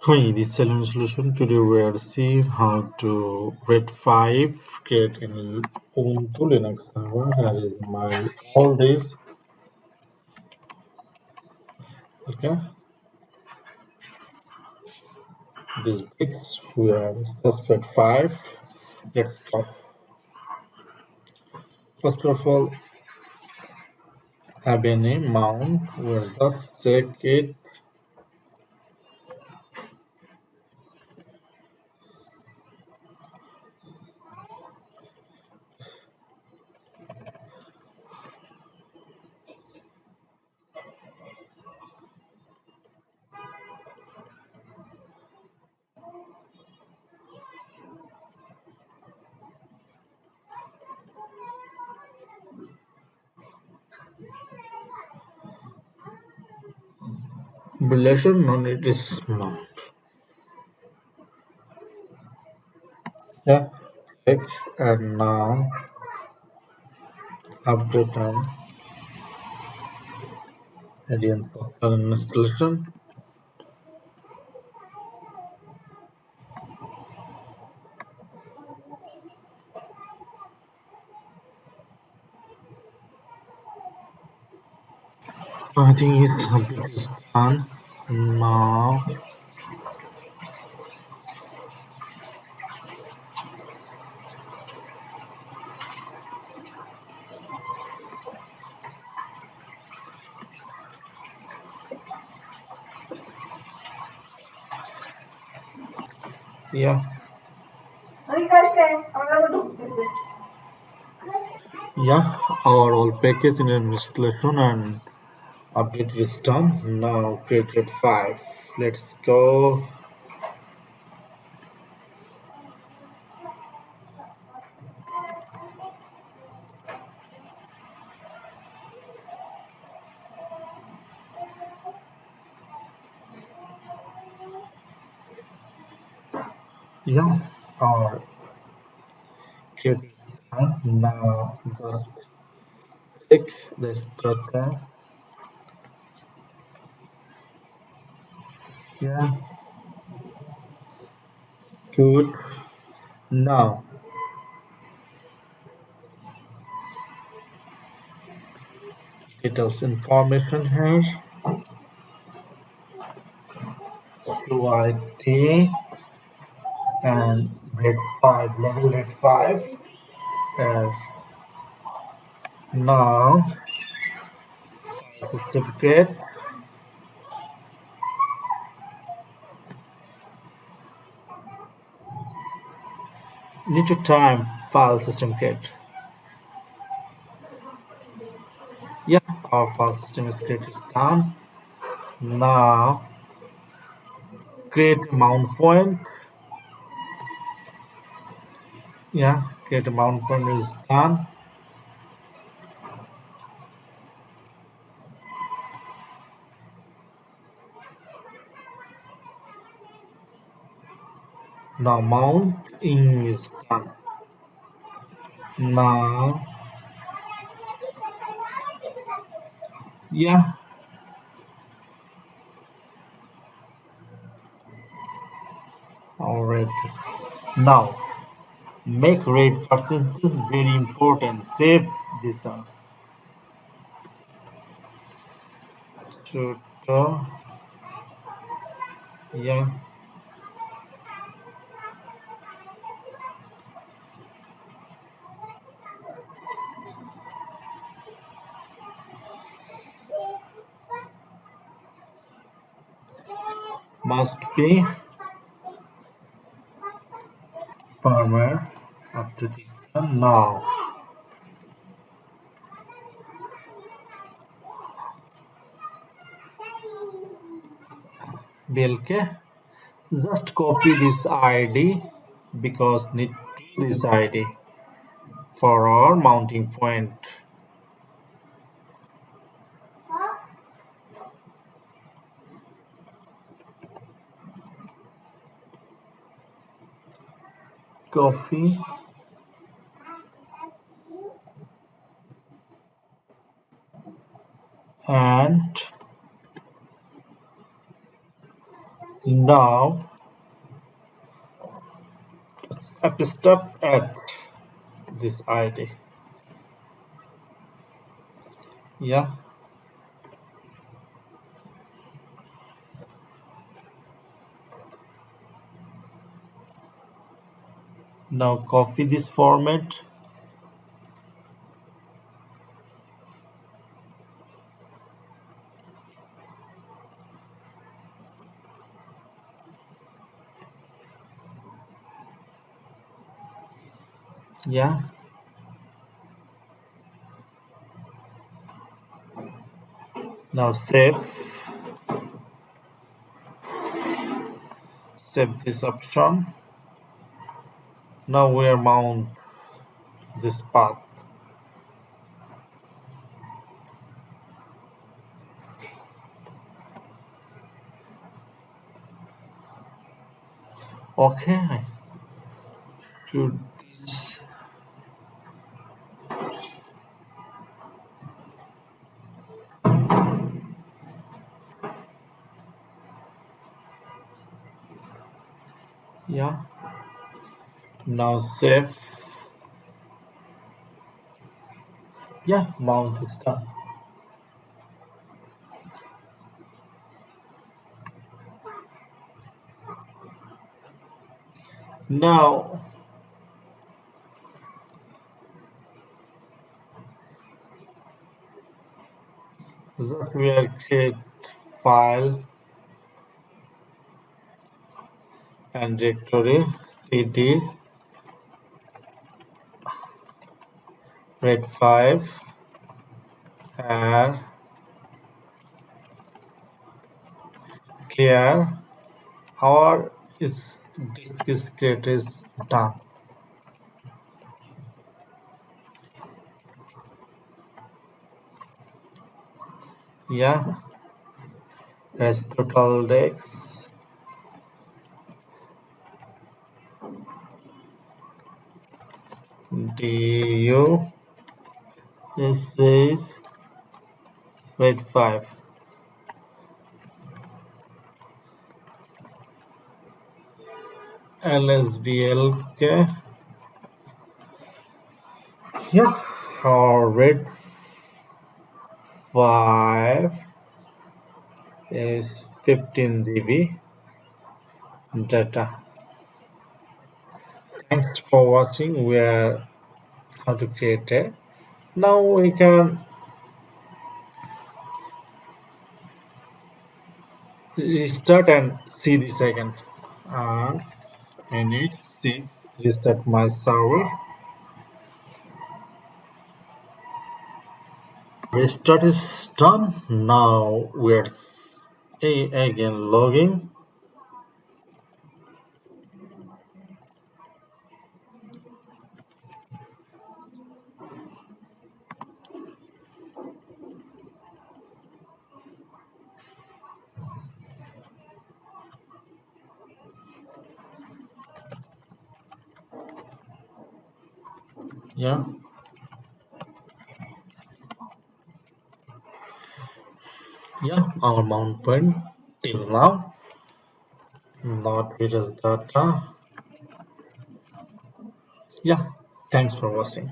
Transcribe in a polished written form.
Hi, this is silentsolution. Today we are seeing how to read 5 create in Ubuntu Linux server. Here is my all days. Okay, this bits we are just read 5. Let's start. First of all, have any mount. We'll just check it. Relation on it is mount. Yeah, check and now update on Alien software installation. I think it's update is done. Now, yeah, yeah, our all package in installation and update is done. Now created 5. Let's go. Yeah, our created is done. Now just check the status. Yeah, good. Now it has information here. UID and grade 5, level grade 5. And now certificate. Need to time file system create. Yeah, our file system is created done. Now create a mount point. Yeah, create a mount point is done. Now mounting is done. Now, yeah, alright. Now make rate first. This is very important. Save this one. Tutor. Yeah, must be farmer up to this one. Now BLK. Just copy this ID because need this ID for our mounting point. Copy and Now I have to stop at this ID. Yeah. Now copy this format. Yeah. Now save this option. Now we'll mount this path. Okay. Should this yeah. Now save. Yeah, mount is done. Now that we will create file and directory cd red 5 and clear. Our disk is created is done. Yeah, rest total disk du is red 5. LSDLK. Yeah, our red 5 is 15 GB data. Thanks for watching where how to create it. Now we can restart and see this again. And I need to restart my server. Restart is done. Now we're again logging. Yeah. Yeah, our mount point till now not reaches data. Yeah, thanks for watching.